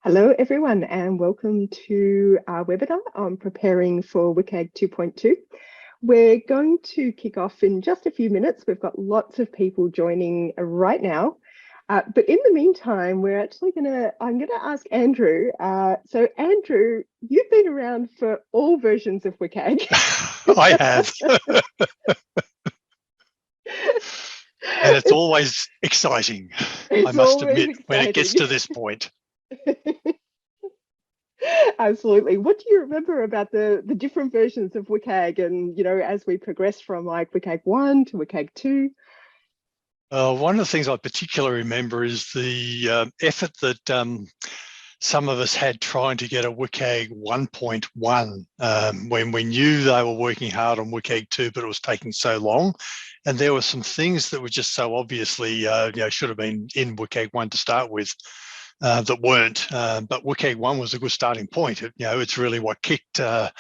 Hello, everyone, and welcome to our webinar on preparing for WCAG 2.2. We're going to kick off in just a few minutes. We've got lots of people joining right now. But in the meantime, I'm gonna ask Andrew. So Andrew, you've been around for all versions of WCAG. I have. And it's always exciting, I must admit, when it gets to this point. Absolutely. What do you remember about the different versions of WCAG and, as we progress from like WCAG 1 to WCAG 2? One of the things I particularly remember is the effort that some of us had trying to get a WCAG 1.1 when we knew they were working hard on WCAG 2, but it was taking so long. And there were some things that were just so obviously, should have been in WCAG 1 to start with. That weren't, but WCAG 1 was a good starting point. It's really what kicked the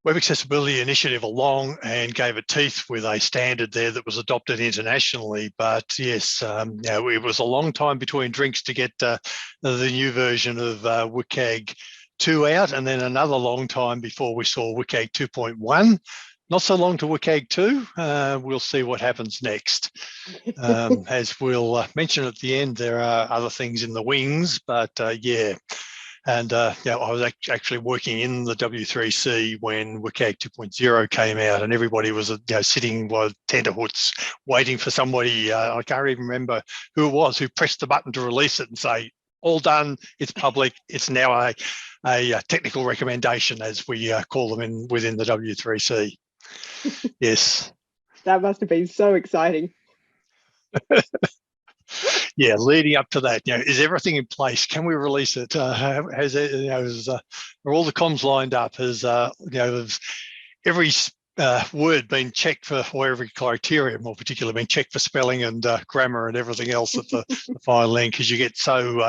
Web Accessibility Initiative along and gave it teeth with a standard there that was adopted internationally. But yes, it was a long time between drinks to get the new version of WCAG 2 out, and then another long time before we saw WCAG 2.1. Not so long to WCAG 2. We'll see what happens next. As we'll mention at the end, there are other things in the wings, but yeah. And I was actually working in the W3C when WCAG 2.0 came out, and everybody was sitting with tenterhooks waiting for somebody. I can't even remember who it was who pressed the button to release it and say, all done, it's public, it's now a technical recommendation, as we call them within the W3C. Yes. That must have been so exciting. Yeah, leading up to that, is everything in place? Can we release it? Has it, are all the comms lined up? Has every word been checked for, or every criteria more particularly been checked for spelling and grammar and everything else at the final end? Because you get so,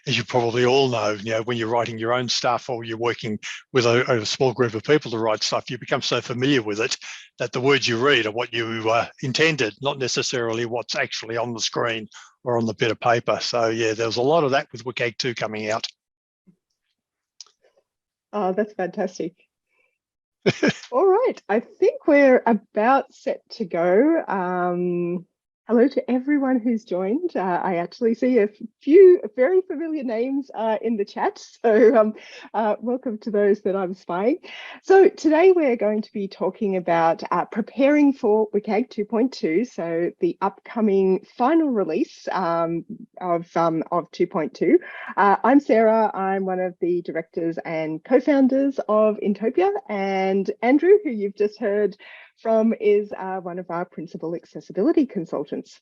as you probably all know, when you're writing your own stuff or you're working with a small group of people to write stuff, you become so familiar with it that the words you read are what you intended, not necessarily what's actually on the screen or on the bit of paper. So yeah, there was a lot of that with WCAG 2 coming out. Oh, that's fantastic. All right, I think we're about set to go. Hello to everyone who's joined. I actually see a few very familiar names in the chat, so welcome to those that I'm spying. So today we're going to be talking about preparing for WCAG 2.2, so the upcoming final release of 2.2. I'm Sarah. I'm one of the directors and co-founders of Intopia, and Andrew, who you've just heard from, is one of our principal accessibility consultants.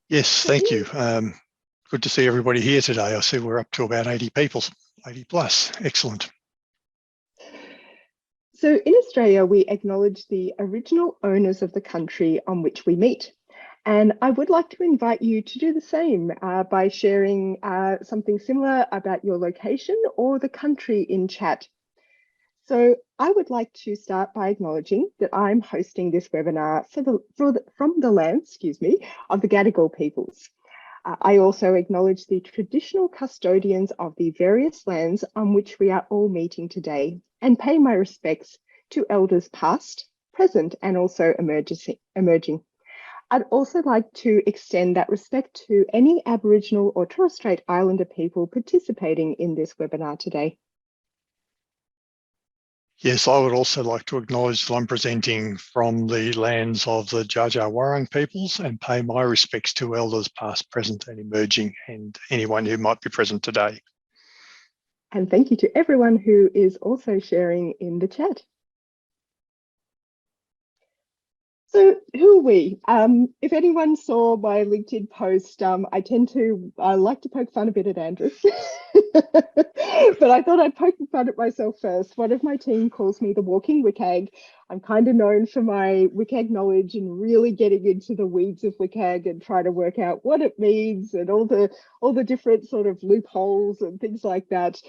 Yes, thank you. Good to see everybody here today. I see we're up to about 80 people, 80 plus. Excellent. So in Australia, we acknowledge the original owners of the country on which we meet. And I would like to invite you to do the same by sharing something similar about your location or the country in chat. So I would like to start by acknowledging that I'm hosting this webinar from the land, of the Gadigal peoples. I also acknowledge the traditional custodians of the various lands on which we are all meeting today and pay my respects to elders past, present, and also emerging. I'd also like to extend that respect to any Aboriginal or Torres Strait Islander people participating in this webinar today. Yes, I would also like to acknowledge that I'm presenting from the lands of the Dja Dja Wurrung peoples and pay my respects to elders past, present and emerging, and anyone who might be present today. And thank you to everyone who is also sharing in the chat. So who are we? If anyone saw my LinkedIn post, I tend to like to poke fun a bit at Andrew. But I thought I'd poke fun at myself first. One of my team calls me the walking WCAG. I'm kind of known for my WCAG knowledge and really getting into the weeds of WCAG and trying to work out what it means and all the different sort of loopholes and things like that.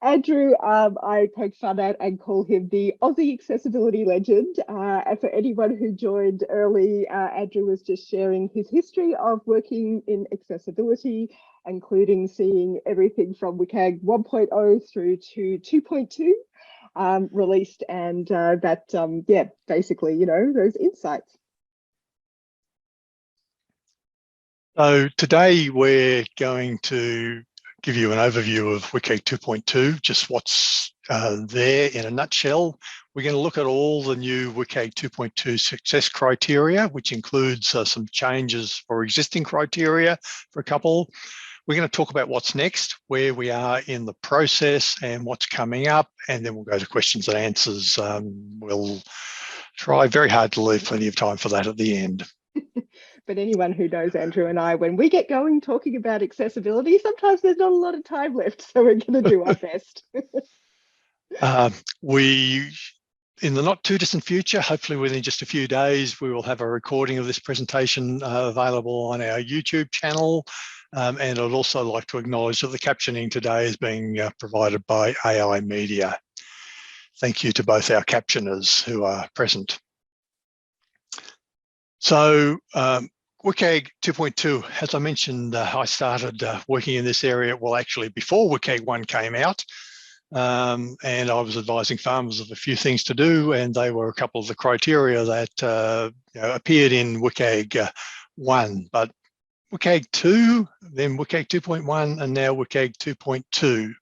Andrew, I poke fun at and call him the Aussie accessibility legend. And for anyone who joined early, Andrew was just sharing his history of working in accessibility, including seeing everything from WCAG 1.0 through to 2.2 released, and yeah, basically, you know, those insights. So today we're going to give you an overview of WCAG 2.2, just what's there in a nutshell. We're going to look at all the new WCAG 2.2 success criteria, which includes some changes for existing criteria for a couple. We're going to talk about what's next, where we are in the process and what's coming up, and then we'll go to questions and answers. We'll try very hard to leave plenty of time for that at the end. But anyone who knows Andrew and I, when we get going talking about accessibility, sometimes there's not a lot of time left, so we're going to do our best. In the not too distant future, hopefully within just a few days, we will have a recording of this presentation available on our YouTube channel. And I'd also like to acknowledge that the captioning today is being provided by AI Media. Thank you to both our captioners who are present. So WCAG 2.2, as I mentioned, I started working in this area, well, actually before WCAG 1 came out. And I was advising farmers of a few things to do, and they were a couple of the criteria that appeared in WCAG 1. But WCAG 2, then WCAG 2.1, and now WCAG 2.2.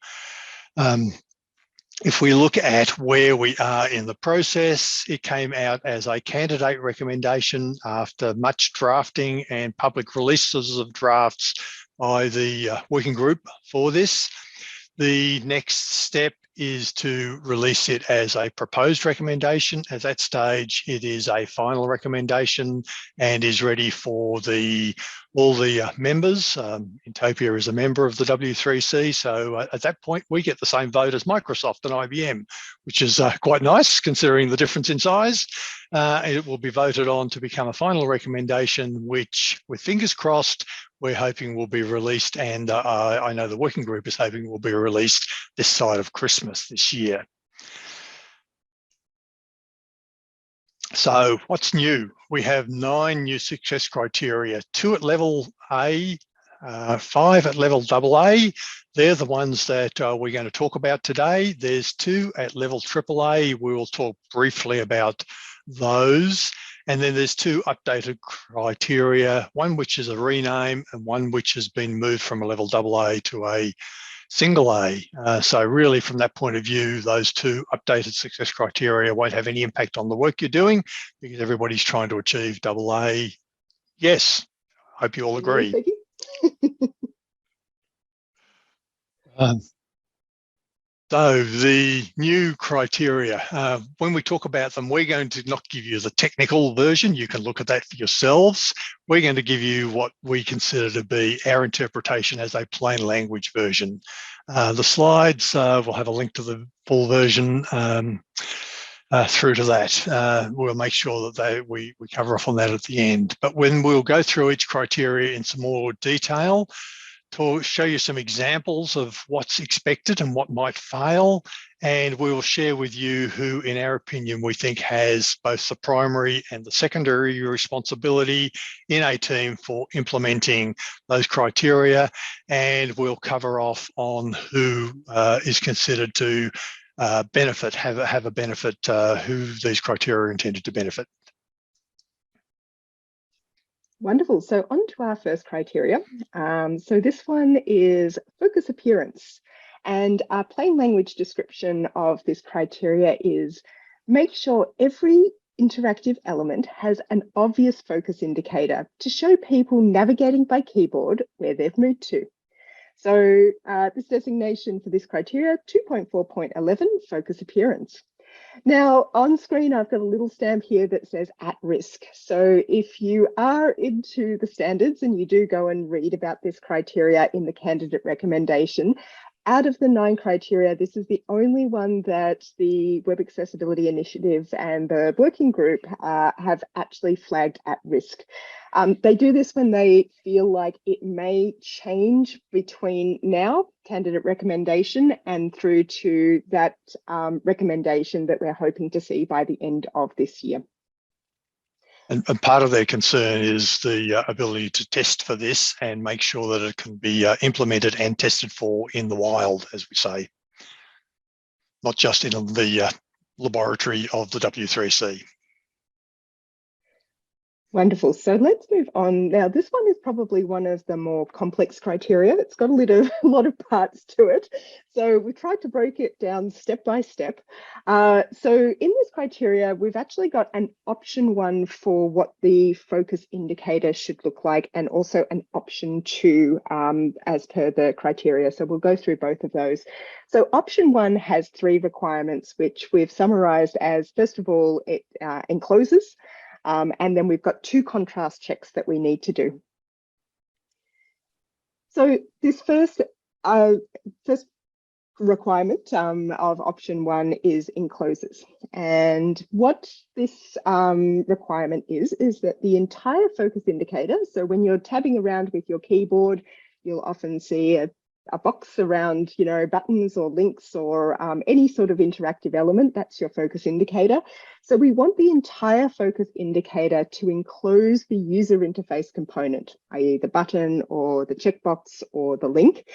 If we look at where we are in the process, it came out as a candidate recommendation after much drafting and public releases of drafts by the working group for this. The next step is to release it as a proposed recommendation. At that stage, it is a final recommendation and is ready for all the members. Intopia is a member of the W3C, so at that point, we get the same vote as Microsoft and IBM, which is quite nice considering the difference in size. It will be voted on to become a final recommendation, which, with fingers crossed, we're hoping will be released, and I know the working group is hoping will be released this side of Christmas this year. So what's new? We have 9 new success criteria, 2 at level A, 5 at level AA. They're the ones that we're going to talk about today. There's 2 at level AAA. We will talk briefly about those. And then there's 2 updated criteria, one which is a rename and one which has been moved from a level AA to a single A. So really from that point of view, those 2 updated success criteria won't have any impact on the work you're doing because everybody's trying to achieve AA. Yes, I hope you all agree. So the new criteria, when we talk about them, we're going to not give you the technical version. You can look at that for yourselves. We're going to give you what we consider to be our interpretation as a plain language version. The slides, will have a link to the full version through to that. We'll make sure that we cover off on that at the end. But when we'll go through each criteria in some more detail, to show you some examples of what's expected and what might fail. And we will share with you who, in our opinion, we think has both the primary and the secondary responsibility in a team for implementing those criteria. And we'll cover off on who is considered to benefit, have a benefit, who these criteria are intended to benefit. Wonderful. So on to our first criteria. So this one is focus appearance. And our plain language description of this criteria is make sure every interactive element has an obvious focus indicator to show people navigating by keyboard where they've moved to. So this designation for this criteria, 2.4.11, focus appearance. Now on screen, I've got a little stamp here that says at risk. So if you are into the standards and you do go and read about this criteria in the candidate recommendation, out of the 9 criteria, this is the only one that the Web Accessibility Initiative and the working group have actually flagged at risk. They do this when they feel like it may change between now, candidate recommendation, and through to that recommendation that we're hoping to see by the end of this year. And part of their concern is the ability to test for this and make sure that it can be implemented and tested for in the wild, as we say, not just in the laboratory of the W3C. Wonderful. So let's move on. Now, this one is probably one of the more complex criteria. It's got a lot of parts to it. So we tried to break it down step by step. So in this criteria, we've actually got an option 1 for what the focus indicator should look like, and also an option 2 as per the criteria. So we'll go through both of those. So option 1 has 3 requirements, which we've summarized as, first of all, it encloses. And then we've got 2 contrast checks that we need to do. So this first requirement of option 1 is encloses. And what this requirement is that the entire focus indicator, so when you're tabbing around with your keyboard, you'll often see a box around, you know, buttons or links or any sort of interactive element. That's your focus indicator. So we want the entire focus indicator to enclose the user interface component, i.e. the button or the checkbox or the link,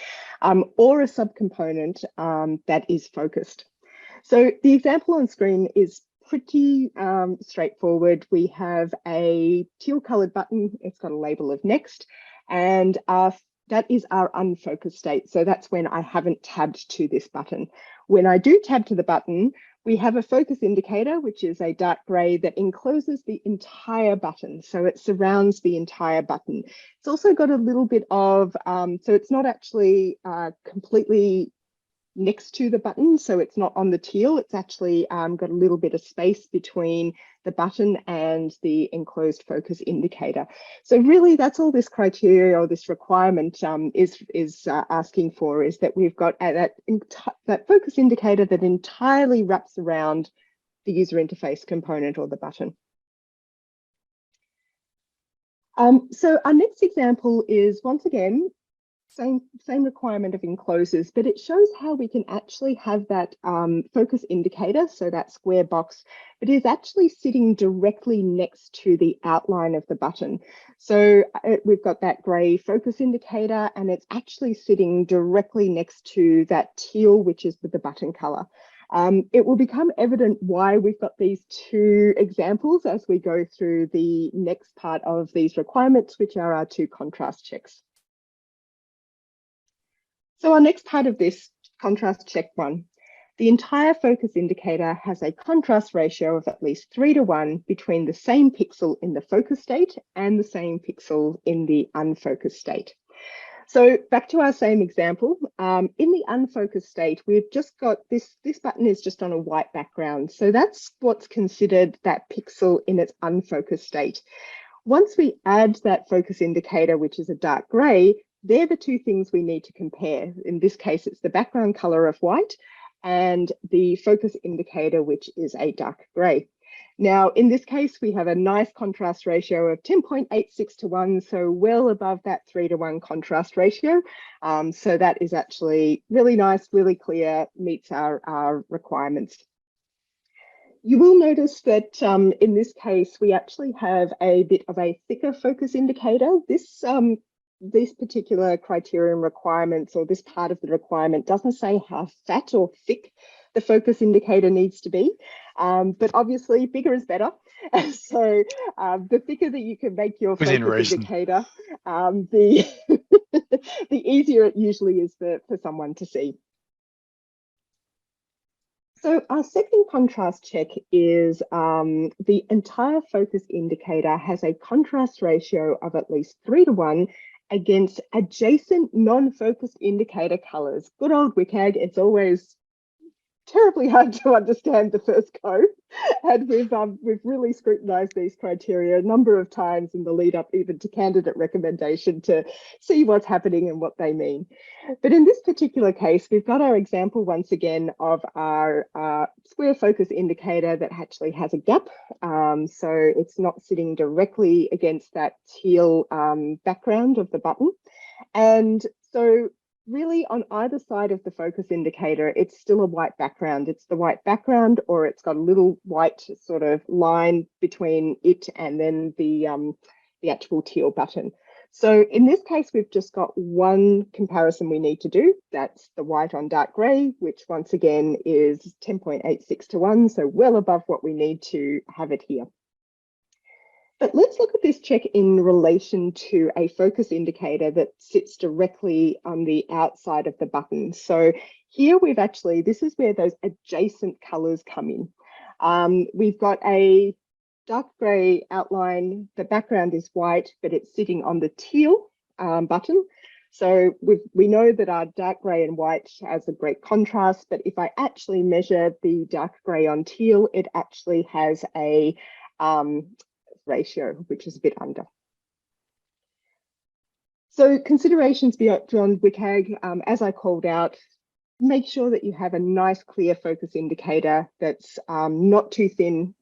or a subcomponent that is focused. So the example on screen is pretty straightforward. We have a teal colored button. It's got a label of next, and that is our unfocused state. So that's when I haven't tabbed to this button. When I do tab to the button, we have a focus indicator, which is a dark gray that encloses the entire button. So it surrounds the entire button. It's also got a little bit of, so it's not actually completely next to the button, so it's not on the teal. It's actually got a little bit of space between the button and the enclosed focus indicator. So really, that's all this criteria or this requirement is asking for, is that we've got that focus indicator that entirely wraps around the user interface component or the button. So our next example is, once again, same requirement of enclosures, but it shows how we can actually have that focus indicator, so that square box, but is actually sitting directly next to the outline of the button. So we've got that gray focus indicator, and it's actually sitting directly next to that teal, which is the button color. It will become evident why we've got these 2 examples as we go through the next part of these requirements, which are our 2 contrast checks. So our next part of this contrast check 1, the entire focus indicator has a contrast ratio of at least 3:1 between the same pixel in the focus state and the same pixel in the unfocused state. So back to our same example, in the unfocused state, we've just got this button is just on a white background. So that's what's considered that pixel in its unfocused state. Once we add that focus indicator, which is a dark gray, they're the 2 things we need to compare. In this case, it's the background color of white and the focus indicator, which is a dark gray. Now, in this case, we have a nice contrast ratio of 10.86:1, so well above that 3:1 contrast ratio. So that is actually really nice, really clear, meets our requirements. You will notice that in this case, we actually have a bit of a thicker focus indicator. This particular criterion requirements, or this part of the requirement, doesn't say how fat or thick the focus indicator needs to be, but obviously bigger is better. So the thicker that you can make your focus indicator, the easier it usually is for someone to see. So our second contrast check is the entire focus indicator has a contrast ratio of at least 3:1 against adjacent non-focused indicator colors. Good old WCAG, it's always terribly hard to understand the first go, and we've really scrutinised these criteria a number of times in the lead up even to candidate recommendation to see what's happening and what they mean. But in this particular case, we've got our example once again of our square focus indicator that actually has a gap, so it's not sitting directly against that teal background of the button. And so really on either side of the focus indicator, it's still a white background. It's the white background, or it's got a little white sort of line between it and then the actual teal button. So in this case, we've just got one comparison we need to do. That's the white on dark gray, which once again is 10.86 to 1, so well above what we need to have it here. But let's look at this check in relation to a focus indicator that sits directly on the outside of the button. So here we've actually, this is where those adjacent colors come in. We've got a dark gray outline, the background is white, but it's sitting on the teal button. So we know that our dark gray and white has a great contrast, but if I actually measure the dark gray on teal, it actually has a ratio, which is a bit under. So considerations beyond WCAG, as I called out, make sure that you have a nice clear focus indicator that's not too thin.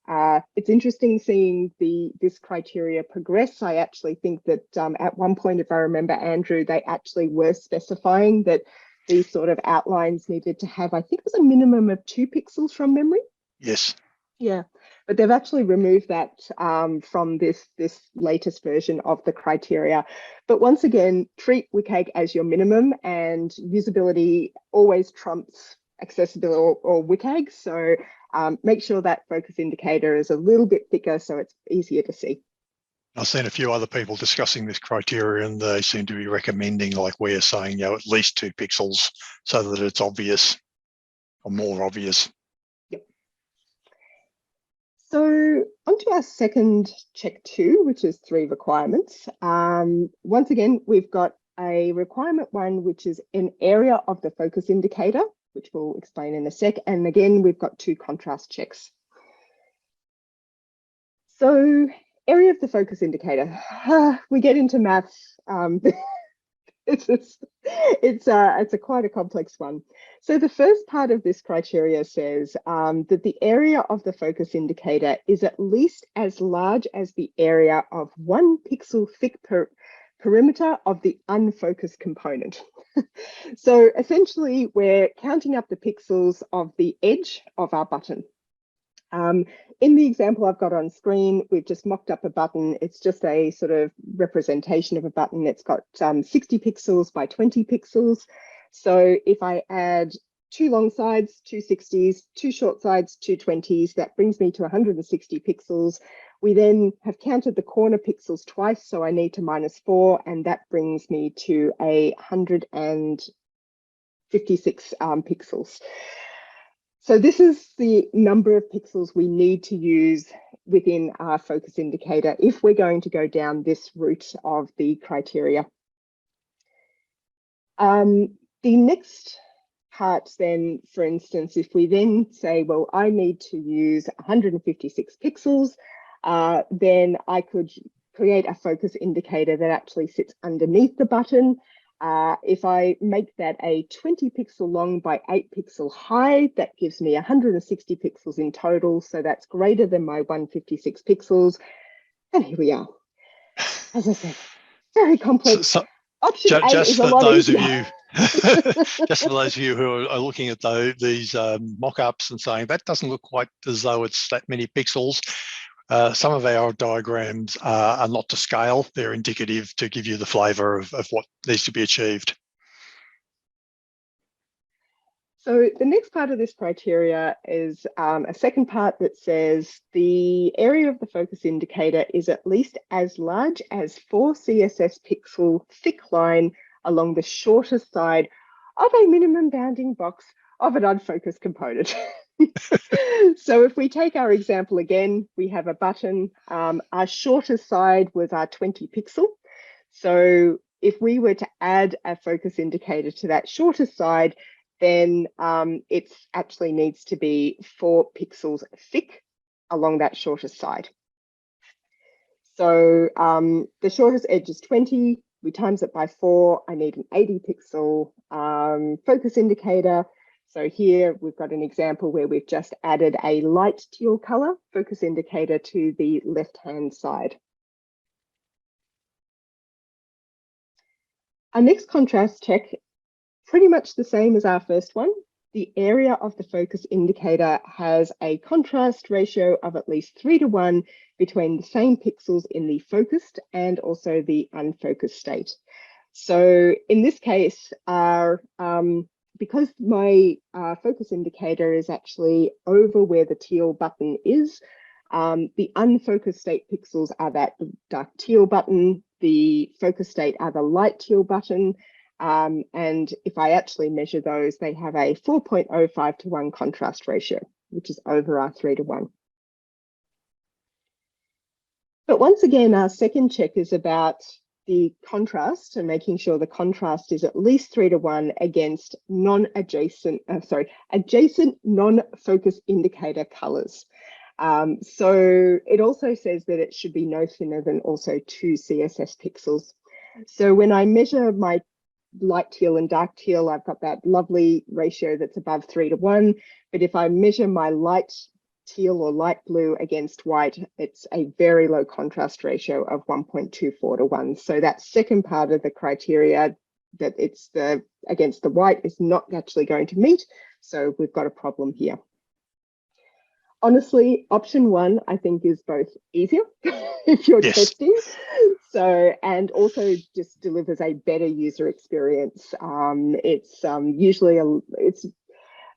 It's interesting seeing this criteria progress. I actually think that at one point, if I remember, Andrew, they actually were specifying that these sort of outlines needed to have, I think it was a minimum of 2 pixels from memory. Yes. Yeah, but they've actually removed that from this latest version of the criteria. But once again, treat WCAG as your minimum, and usability always trumps accessibility or WCAG. So make sure that focus indicator is a little bit thicker so it's easier to see. I've seen a few other people discussing this criteria, and they seem to be recommending, like we're saying, at least 2 pixels so that it's obvious or more obvious. So onto our second check 2, which is 3 requirements. Once again, we've got a requirement 1, which is an area of the focus indicator, which we'll explain in a sec. And again, we've got 2 contrast checks. So area of the focus indicator, we get into maths. It's a quite a complex one. So the first part of this criteria says that the area of the focus indicator is at least as large as the area of 1 pixel thick perimeter of the unfocused component. So essentially, we're counting up the pixels of the edge of our button. In the example I've got on screen, we've just mocked up a button. It's just a sort of representation of a button. It's got 60 pixels by 20 pixels. So if I add 2 long sides, 2 60s, 2 short sides, 2 20s, that brings me to 160 pixels. We then have counted the corner pixels twice, so I need to -4, and that brings me to 156 pixels. So this is the number of pixels we need to use within our focus indicator if we're going to go down this route of the criteria. The next part then, for instance, if we then say, well, I need to use 156 pixels, then I could create a focus indicator that actually sits underneath the button. If I make that a 20 pixel long by 8 pixel high, that gives me 160 pixels in total. So that's greater than my 156 pixels. And here we are. As I said, very complex. Option A is a lot easier. Just for those of you who are looking at these mock-ups and saying that doesn't look quite as though it's that many pixels. Some of our diagrams are not to scale. They're indicative to give you the flavour of what needs to be achieved. So the next part of this criteria is a second part that says the area of the focus indicator is at least as large as 4 CSS pixel thick line along the shortest side of a minimum bounding box of an unfocused component. So if we take our example again, we have a button. Our shortest side was our 20 pixel. So if we were to add a focus indicator to that shortest side, then it actually needs to be 4 pixels thick along that shortest side. So the shortest edge is 20. We times it by 4. I need an 80 pixel focus indicator. So here we've got an example where we've just added a light teal color focus indicator to the left-hand side. Our next contrast check, pretty much the same as our first one. The area of the focus indicator has a contrast ratio of at least 3:1 between the same pixels in the focused and also the unfocused state. So in this case, because my focus indicator is actually over where the teal button is, the unfocused state pixels are that dark teal button, the focus state are the light teal button, and if I actually measure those, they have a 4.05:1 contrast ratio, which is over our 3:1. But once again, our second check is about the contrast and making sure the contrast is at least 3:1 against adjacent non-focus indicator colors. So it also says that it should be no thinner than also 2 CSS pixels. So when I measure my light teal and dark teal, I've got that lovely ratio that's above 3:1. But if I measure my light teal or light blue against white, it's a very low contrast ratio of 1.24:1. So that second part of the criteria, that it's against the white, is not actually going to meet. So we've got a problem here. Honestly, option 1, I think, is both easier if you're testing. So, and also just delivers a better user experience. It's usually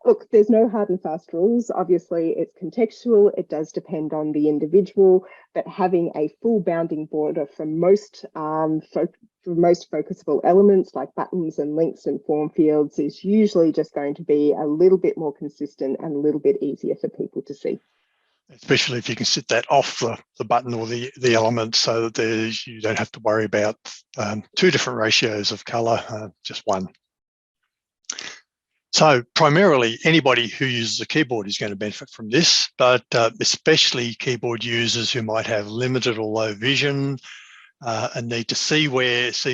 look, there's no hard and fast rules. Obviously, it's contextual. It does depend on the individual, but having a full bounding border for most focusable elements like buttons and links and form fields is usually just going to be a little bit more consistent and a little bit easier for people to see. Especially if you can sit that off the button or the element, so that you don't have to worry about 2 different ratios of color, just one. So primarily anybody who uses a keyboard is going to benefit from this, but especially keyboard users who might have limited or low vision and need to see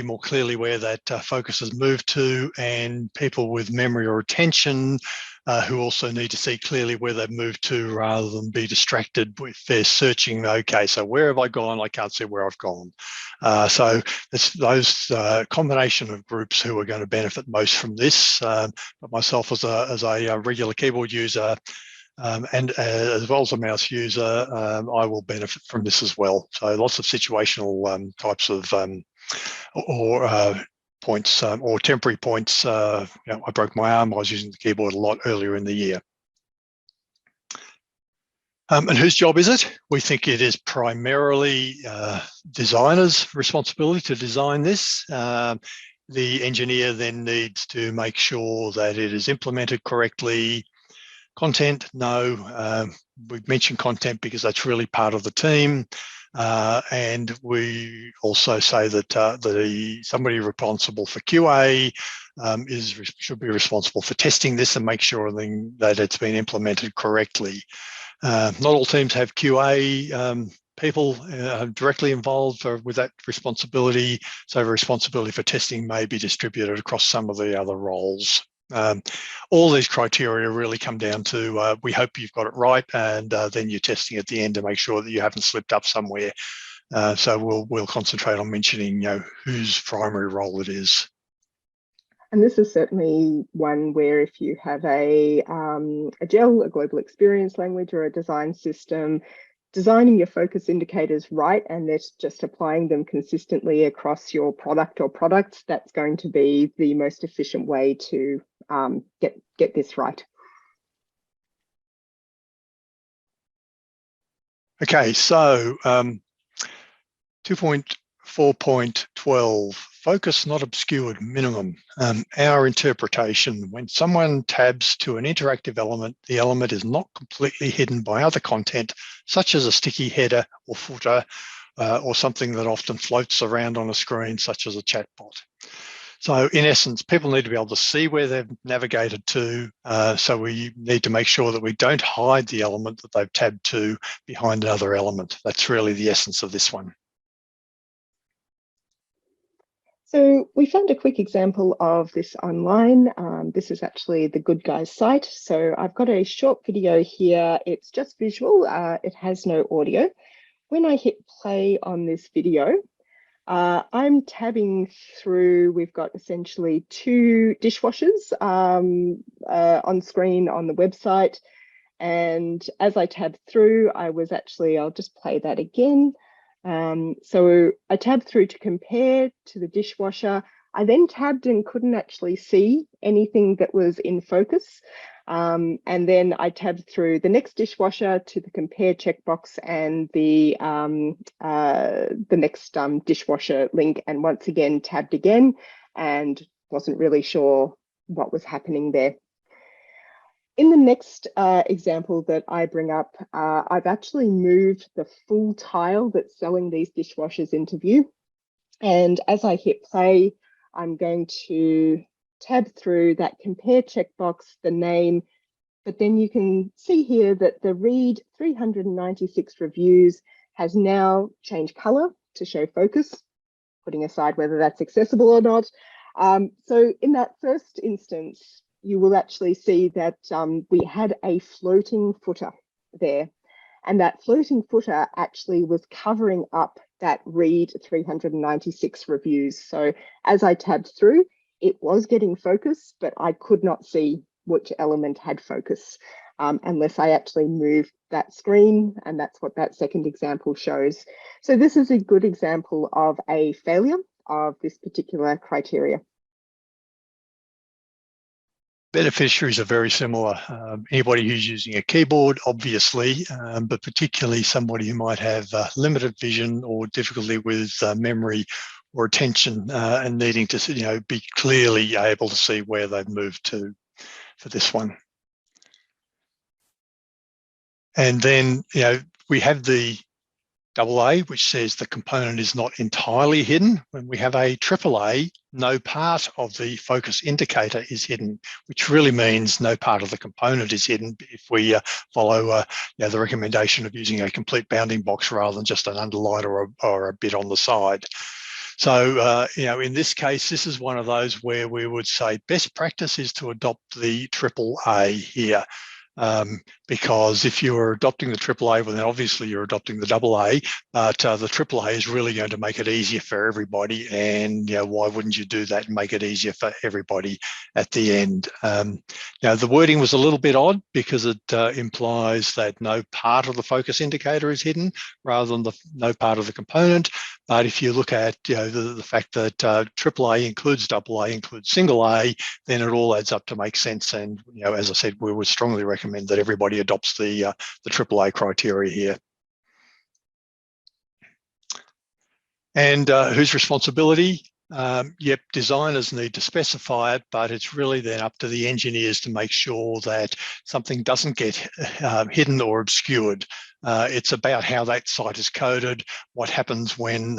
more clearly where that focus has moved to, and people with memory or attention who also need to see clearly where they've moved to rather than be distracted if they're searching, okay, so where have I gone? I can't see where I've gone. So it's those combination of groups who are going to benefit most from this. But myself as a regular keyboard user and as well as a mouse user, I will benefit from this as well. So lots of situational types of points or temporary points. I broke my arm. I was using the keyboard a lot earlier in the year. And whose job is it? We think it is primarily designers' responsibility to design this. The engineer then needs to make sure that it is implemented correctly. Content, no. We've mentioned content because that's really part of the team. And we also say that somebody responsible for QA should be responsible for testing this and make sure that it's been implemented correctly. Not all teams have QA people directly involved with that responsibility, so responsibility for testing may be distributed across some of the other roles. All these criteria really come down to we hope you've got it right, and then you're testing at the end to make sure that you haven't slipped up somewhere. So we'll concentrate on mentioning whose primary role it is. And this is certainly one where if you have a GEL, a global experience language, or a design system, designing your focus indicators right and that's just applying them consistently across your product or products, that's going to be the most efficient way to get this right. Okay, so 2.4.12, focus not obscured minimum. Our interpretation, when someone tabs to an interactive element, the element is not completely hidden by other content, such as a sticky header or footer, or something that often floats around on a screen, such as a chatbot. So in essence, people need to be able to see where they've navigated to. So we need to make sure that we don't hide the element that they've tabbed to behind another element. That's really the essence of this one. So we found a quick example of this online. This is actually the Good Guys site. So I've got a short video here. It's just visual. It has no audio. When I hit play on this video, I'm tabbing through. We've got essentially two dishwashers on screen on the website. And as I tabbed through, I'll just play that again. So I tabbed through to compare to the dishwasher. I then tabbed and couldn't actually see anything that was in focus. And then I tabbed through the next dishwasher to the compare checkbox and the next dishwasher link, and once again tabbed again and wasn't really sure what was happening there. In the next example that I bring up, I've actually moved the full tile that's selling these dishwashers into view. And as I hit play, I'm going to tab through that compare checkbox, the name, but then you can see here that the read 396 reviews has now changed color to show focus, putting aside whether that's accessible or not. So in that first instance, you will actually see that we had a floating footer there, and that floating footer actually was covering up that read 396 reviews. So as I tabbed through, it was getting focus, but I could not see which element had focus unless I actually moved that screen, and that's what that second example shows. So this is a good example of a failure of this particular criteria. Beneficiaries are very similar. Anybody who's using a keyboard, obviously, but particularly somebody who might have limited vision or difficulty with memory or attention and needing to, be clearly able to see where they've moved to for this one. And then, we have the AA, which says the component is not entirely hidden. When we have a AAA, no part of the focus indicator is hidden, which really means no part of the component is hidden if we follow the recommendation of using a complete bounding box rather than just an underline or a bit on the side. So, in this case, this is one of those where we would say best practice is to adopt the AAA here. Because if you're adopting the AAA, well, then obviously you're adopting the AA, but the AAA is really going to make it easier for everybody. And why wouldn't you do that and make it easier for everybody at the end? The wording was a little bit odd because it implies that no part of the focus indicator is hidden rather than no part of the component. But if you look at the fact that AAA includes AA, includes single A, then it all adds up to make sense. And as I said, we would strongly recommend that everybody adopts the AAA criteria here. And whose responsibility? Yep, designers need to specify it, but it's really then up to the engineers to make sure that something doesn't get hidden or obscured. It's about how that site is coded, what happens when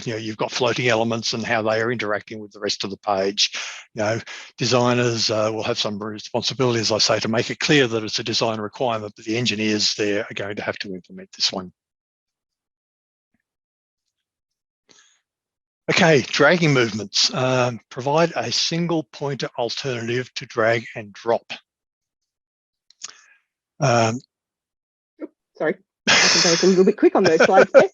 you've got floating elements and how they are interacting with the rest of the page. Designers will have some responsibility, as I say, to make it clear that it's a design requirement, but the engineers there are going to have to implement this one. Okay, dragging movements. Provide a single pointer alternative to drag and drop. Sorry, I think I was a little bit quick on those slides there.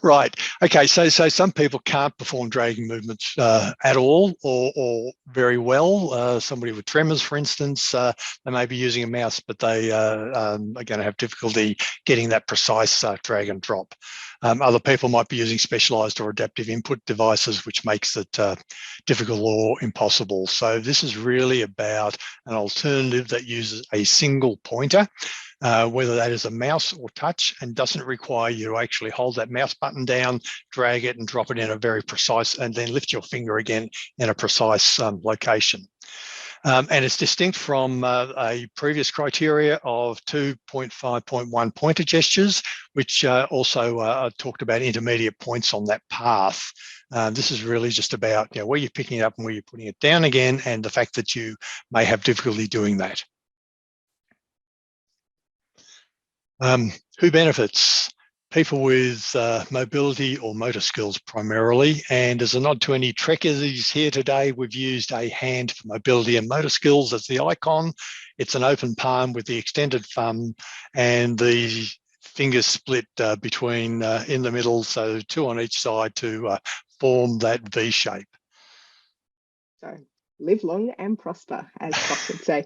Right. Okay. So some people can't perform dragging movements at all or very well. Somebody with tremors, for instance, they may be using a mouse, but they are going to have difficulty getting that precise drag and drop. Other people might be using specialized or adaptive input devices, which makes it difficult or impossible. So this is really about an alternative that uses a single pointer, whether that is a mouse or touch, and doesn't require you to actually hold that mouse button down, drag it and drop it in a very precise, and then lift your finger again in a precise location. And it's distinct from a previous criteria of 2.5.1 pointer gestures, which also talked about intermediate points on that path. This is really just about where you're picking it up and where you're putting it down again, and the fact that you may have difficulty doing that. Who benefits? People with mobility or motor skills primarily. And as a nod to any trekkers here today, we've used a hand for mobility and motor skills as the icon. It's an open palm with the extended thumb and the fingers split between in the middle, so 2 on each side to form that V shape. So live long and prosper, as Scott would say.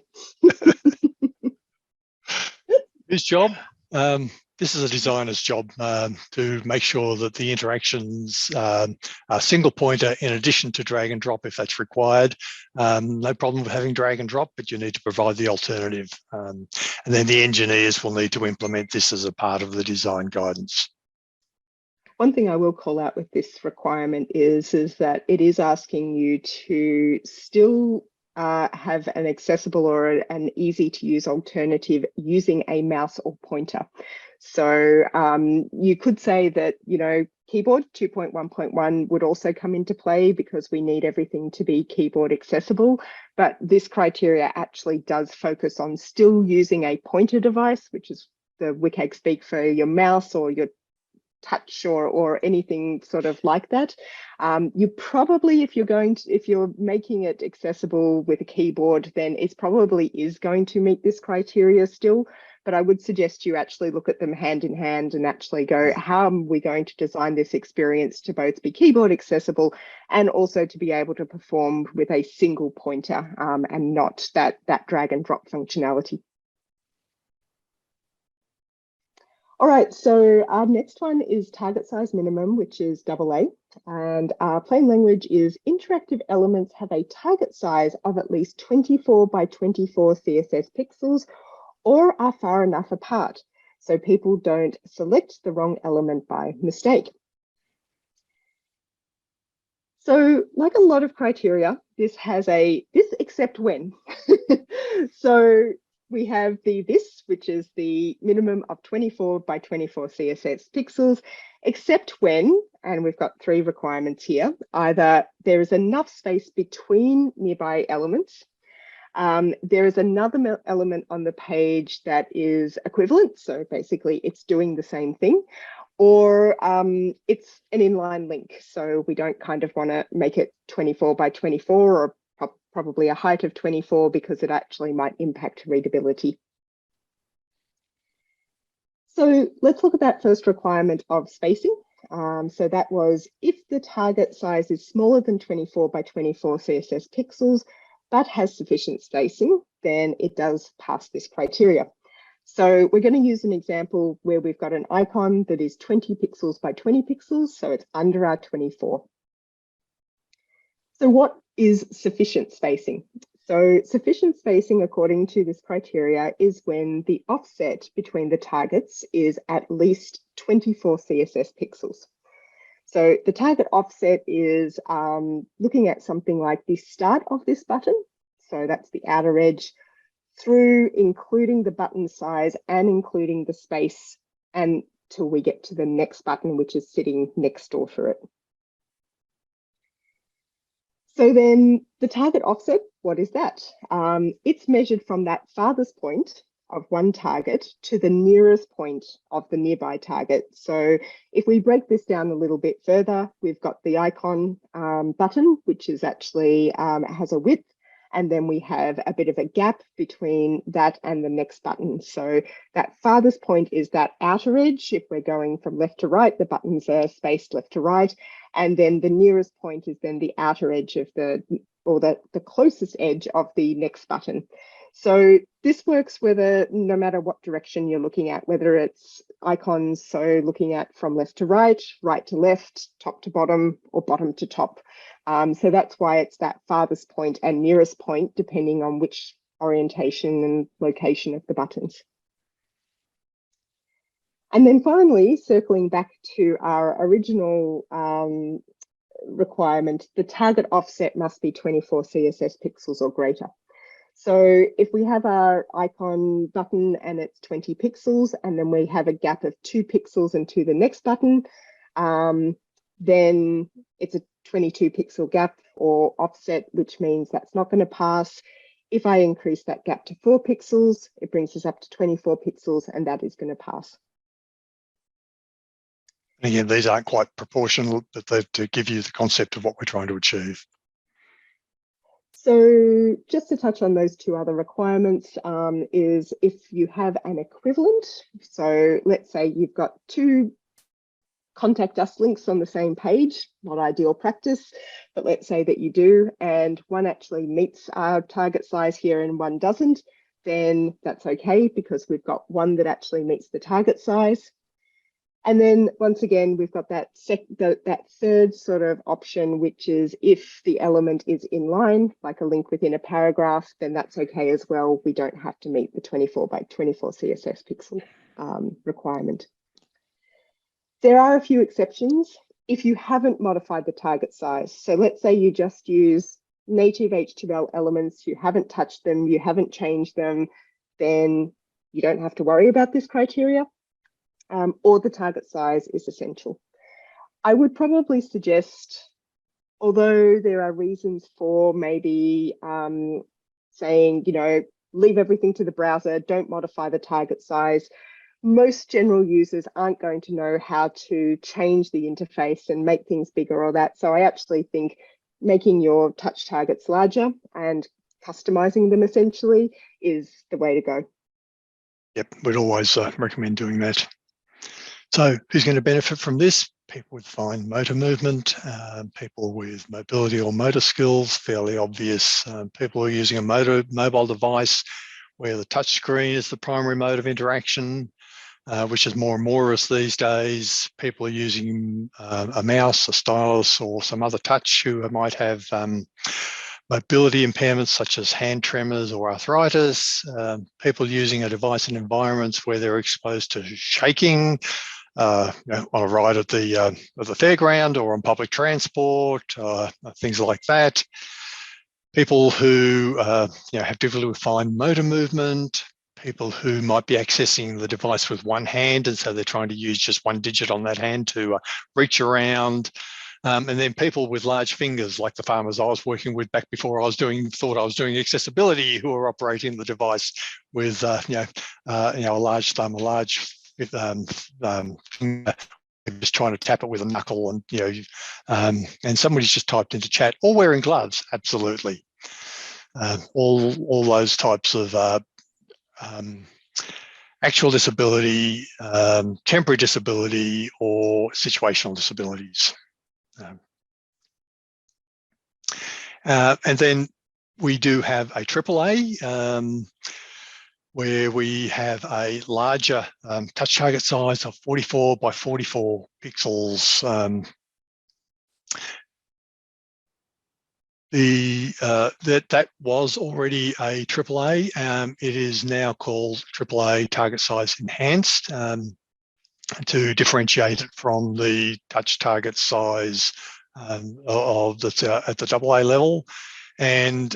Whose job? This is a designer's job to make sure that the interactions are single pointer in addition to drag and drop if that's required. No problem with having drag and drop, but you need to provide the alternative. And then the engineers will need to implement this as a part of the design guidance. One thing I will call out with this requirement is that it is asking you to still have an accessible or an easy to use alternative using a mouse or pointer. So you could say that, keyboard 2.1.1 would also come into play because we need everything to be keyboard accessible. But this criteria actually does focus on still using a pointer device, which is the WCAG speak for your mouse or your touch or anything sort of like that. You probably, if you're making it accessible with a keyboard, then it probably is going to meet this criteria still. But I would suggest you actually look at them hand in hand and actually go, how are we going to design this experience to both be keyboard accessible and also to be able to perform with a single pointer and not that drag and drop functionality. All right, so our next one is target size minimum, which is AA. And our plain language is interactive elements have a target size of at least 24 by 24 CSS pixels or are far enough apart, so people don't select the wrong element by mistake. So like a lot of criteria, this has this except when. So we have this, which is the minimum of 24 by 24 CSS pixels, except when, and we've got 3 requirements here, either there is enough space between nearby elements, there is another element on the page that is equivalent, so basically it's doing the same thing, or it's an inline link, so we don't kind of want to make it 24 by 24 or probably a height of 24 because it actually might impact readability. So let's look at that first requirement of spacing. So that was if the target size is smaller than 24 by 24 CSS pixels, but has sufficient spacing, then it does pass this criteria. So we're going to use an example where we've got an icon that is 20 pixels by 20 pixels, so it's under our 24. So what is sufficient spacing? So sufficient spacing, according to this criteria, is when the offset between the targets is at least 24 CSS pixels. So the target offset is looking at something like the start of this button. So that's the outer edge through including the button size and including the space until we get to the next button, which is sitting next door to it. So then the target offset, what is that? It's measured from that farthest point of one target to the nearest point of the nearby target. So if we break this down a little bit further, we've got the icon button, which is actually has a width, and then we have a bit of a gap between that and the next button. So that farthest point is that outer edge. If we're going from left to right, the buttons are spaced left to right. And then the nearest point is then the outer edge of the closest edge of the next button. So this works whether, no matter what direction you're looking at, whether it's icons, so looking at from left to right to left, top to bottom, or bottom to top. So that's why it's that farthest point and nearest point, depending on which orientation and location of the buttons. And then finally, circling back to our original requirement, the target offset must be 24 CSS pixels or greater. So if we have our icon button and it's 20 pixels, and then we have a gap of 2 pixels into the next button, then it's a 22 pixel gap or offset, which means that's not going to pass. If I increase that gap to 4 pixels, it brings us up to 24 pixels, and that is going to pass. Again, these aren't quite proportional, but they to give you the concept of what we're trying to achieve. So just to touch on those 2 other requirements, is if you have an equivalent. So let's say you've got 2 contact us links on the same page, not ideal practice, but let's say that you do, and one actually meets our target size here and one doesn't, then that's okay, because we've got one that actually meets the target size. And then once again, we've got that third sort of option, which is if the element is in line, like a link within a paragraph, then that's okay as well. We don't have to meet the 24 by 24 CSS pixel requirement. There are a few exceptions if you haven't modified the target size. So let's say you just use native HTML elements, you haven't touched them, you haven't changed them, then you don't have to worry about this criteria. Or the target size is essential. I would probably suggest, although there are reasons for maybe saying, you know, leave everything to the browser, don't modify the target size, most general users aren't going to know how to change the interface and make things bigger or that. So I actually think making your touch targets larger and customizing them essentially is the way to go. Yep, we'd always recommend doing that. So who's going to benefit from this? People with fine motor movement, people with mobility or motor skills, fairly obvious. People who are using a mobile device where the touch screen is the primary mode of interaction, which is more and more as these days. People are using a mouse, a stylus, or some other touch who might have mobility impairments such as hand tremors or arthritis. People using a device in environments where they're exposed to shaking, you know, on a ride at the fairground or on public transport, things like that. People who you know, have difficulty with fine motor movement. People who might be accessing the device with one hand, and so they're trying to use just one digit on that hand to reach around. And then people with large fingers, like the farmers I was working with back before I was thought I was doing accessibility, who are operating the device with you know, a large thumb, a large finger, just trying to tap it with a knuckle, and you know, and somebody's just typed into chat, or wearing gloves. Absolutely, all those types of actual disability, temporary disability, or situational disabilities. And then we do have a AAA, where we have a larger touch target size of 44 by 44 pixels. That was already a AAA. It is now called AAA Target Size Enhanced, to differentiate it from the touch target size of that's at the AA level. And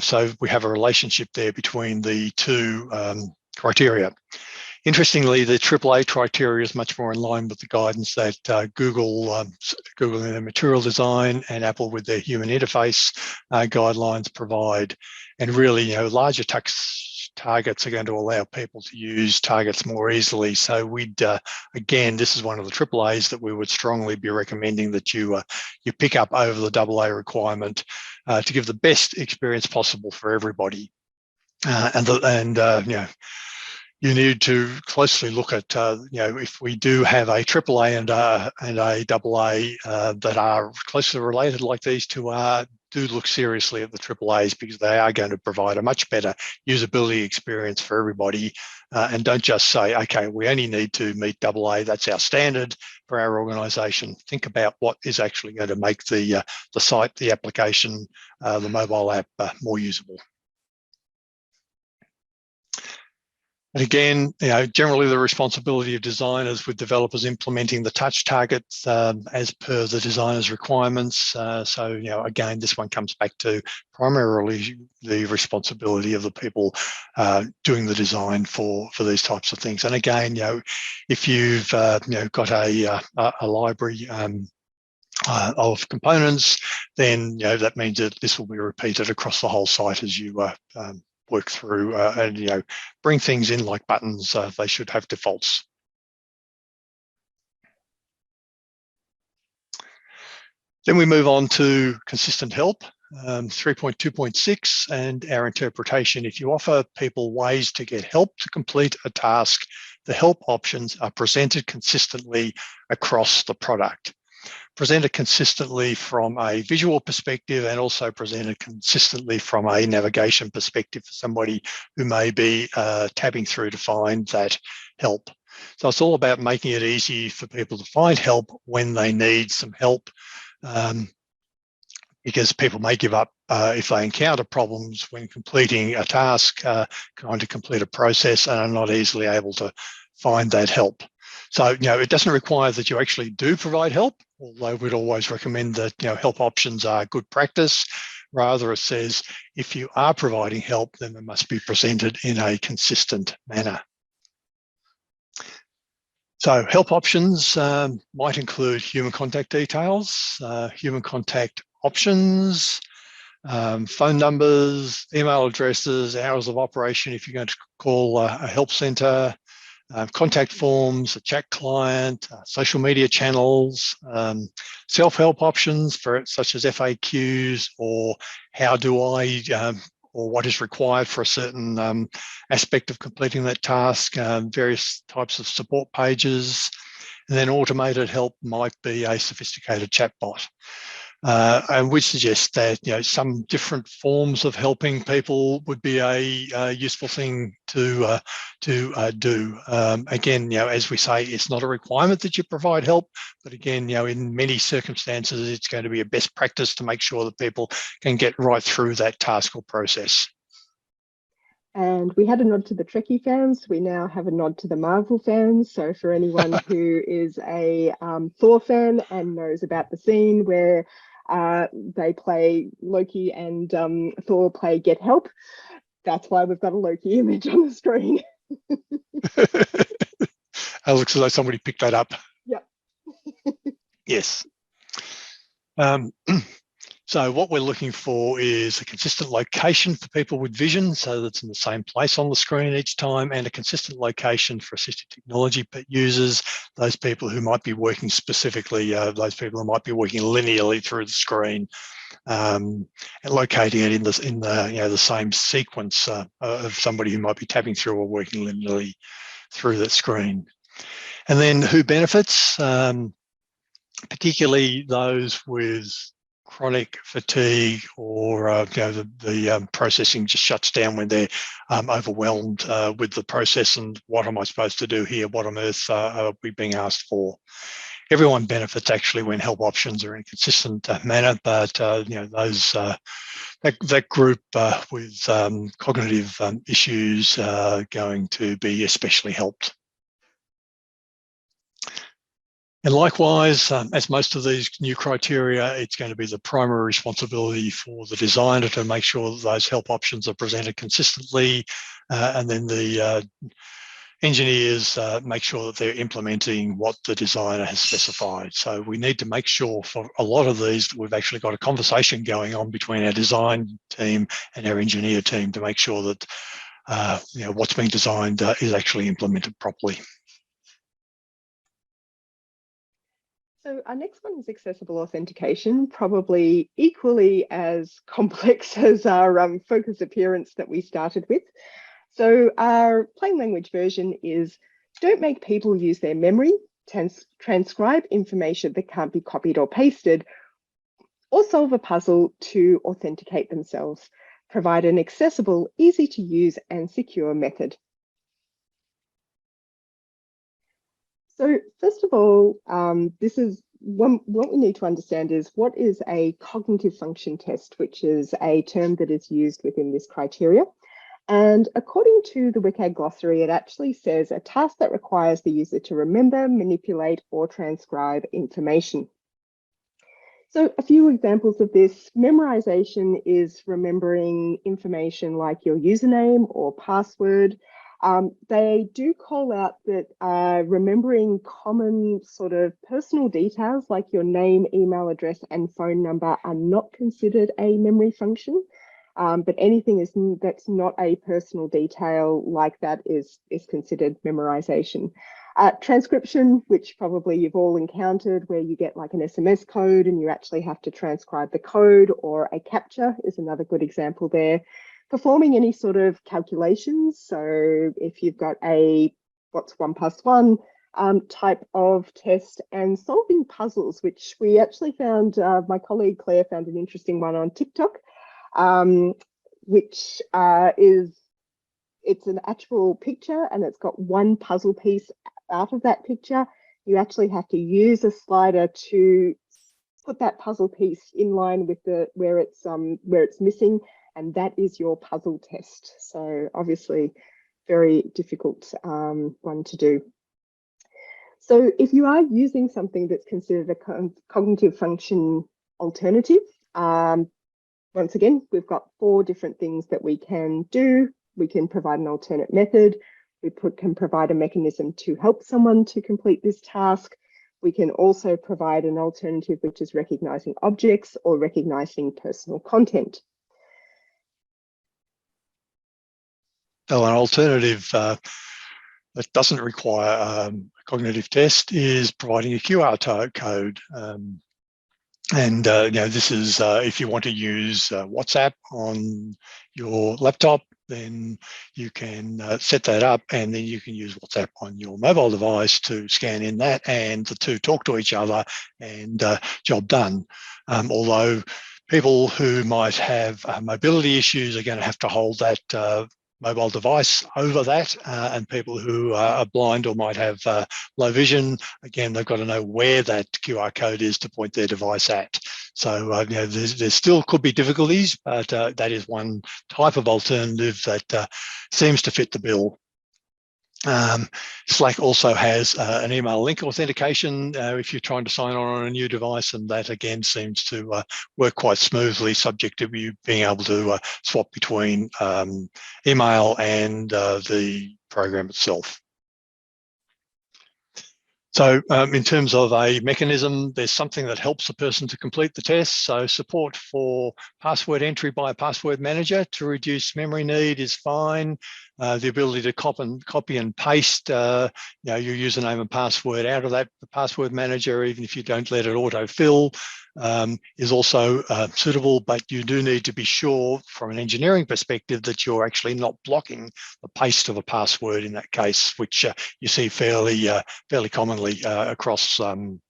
so we have a relationship there between the 2 criteria. Interestingly, the AAA criteria is much more in line with the guidance that Google in their material design and Apple with their human interface guidelines provide. And really, you know, larger targets are going to allow people to use targets more easily. So we'd, again, this is one of the AAAs that we would strongly be recommending that you pick up over the AA requirement to give the best experience possible for everybody. You know, you need to closely look at, you know, if we do have a AAA and a AA that are closely related like these 2 are, do look seriously at the AAAs, because they are going to provide a much better usability experience for everybody. And don't just say, okay, we only need to meet AA, that's our standard for our organisation. Think about what is actually going to make the site, the application, the mobile app more usable. And again, generally the responsibility of designers with developers implementing the touch targets as per the designer's requirements. So, again, this one comes back to primarily the responsibility of the people doing the design for these types of things. And again, if you've got a library of components, then that means that this will be repeated across the whole site as you work through and bring things in like buttons. They should have defaults. Then we move on to consistent help, 3.2.6, and our interpretation. If you offer people ways to get help to complete a task, the help options are presented consistently across the product. Presented consistently from a visual perspective and also presented consistently from a navigation perspective for somebody who may be tabbing through to find that help. So it's all about making it easy for people to find help when they need some help, because people may give up if they encounter problems when completing a task, trying to complete a process, and are not easily able to find that help. So, it doesn't require that you actually do provide help, although we'd always recommend that, help options are good practice. Rather, it says if you are providing help, then it must be presented in a consistent manner. So help options might include human contact details, human contact options, phone numbers, email addresses, hours of operation if you're going to call a help centre, contact forms, a chat client, social media channels, self-help options such as FAQs or how do I, or what is required for a certain aspect of completing that task, various types of support pages, and then automated help might be a sophisticated chatbot. And we suggest that some different forms of helping people would be a useful thing to do. Again, as we say, it's not a requirement that you provide help, but again, in many circumstances, it's going to be a best practice to make sure that people can get right through that task or process. And we had a nod to the Trekkie fans. We now have a nod to the Marvel fans. So for anyone who is a Thor fan and knows about the scene where they play Loki and Thor play Get Help, that's why we've got a Loki image on the screen. It looks as though somebody picked that up. Yep. Yes. So what we're looking for is a consistent location for people with vision, so that's in the same place on the screen each time, and a consistent location for assistive technology users, those people who might be working specifically, those people who might be working linearly through the screen, and locating it in the same sequence of somebody who might be tapping through or working linearly through that screen. And then who benefits, particularly those with chronic fatigue or the processing just shuts down when they're overwhelmed with the process and what am I supposed to do here? What on earth are we being asked for? Everyone benefits actually when help options are in a consistent manner, but that group with cognitive issues are going to be especially helped. And likewise, as most of these new criteria, it's going to be the primary responsibility for the designer to make sure that those help options are presented consistently, and then the engineers make sure that they're implementing what the designer has specified. So we need to make sure for a lot of these that we've actually got a conversation going on between our design team and our engineer team to make sure that what's being designed is actually implemented properly. So our next one is accessible authentication, probably equally as complex as our focus appearance that we started with. So our plain language version is, don't make people use their memory, transcribe information that can't be copied or pasted, or solve a puzzle to authenticate themselves. Provide an accessible, easy to use and secure method. So first of all, this is what we need to understand is what is a cognitive function test, which is a term that is used within this criteria. And according to the WCAG glossary, it actually says a task that requires the user to remember, manipulate, or transcribe information. So a few examples of this: memorization is remembering information like your username or password. They do call out that remembering common sort of personal details like your name, email address, and phone number are not considered a memory function. But anything that's not a personal detail like that is considered memorization. Transcription, which probably you've all encountered, where you get like an SMS code and you actually have to transcribe the code, or a CAPTCHA is another good example there. Performing any sort of calculations. So if you've got a what's 1 + 1 type of test, and solving puzzles, which we actually found, my colleague Claire found an interesting one on TikTok, which it's an actual picture and it's got one puzzle piece out of that picture. You actually have to use a slider to put that puzzle piece in line with where it's missing, and that is your puzzle test. So obviously very difficult one to do. So if you are using something that's considered a cognitive function alternative, once again, we've got 4 different things that we can do. We can provide an alternate method. We can provide a mechanism to help someone to complete this task. We can also provide an alternative, which is recognizing objects or recognizing personal content. So an alternative that doesn't require a cognitive test is providing a QR code. And this is if you want to use WhatsApp on your laptop, then you can set that up, and then you can use WhatsApp on your mobile device to scan in that, and the two talk to each other, and job done. Although people who might have mobility issues are going to have to hold that mobile device over that, and people who are blind or might have low vision, again, they've got to know where that QR code is to point their device at. So there still could be difficulties, but that is one type of alternative that seems to fit the bill. Slack also has an email link authentication if you're trying to sign on a new device, and that again seems to work quite smoothly, subject to you being able to swap between email and the program itself. So in terms of a mechanism, there's something that helps a person to complete the test. So support for password entry by a password manager to reduce memory need is fine. The ability to copy and paste your username and password out of the password manager, even if you don't let it autofill, is also suitable, but you do need to be sure from an engineering perspective that you're actually not blocking the paste of a password in that case, which you see fairly commonly across when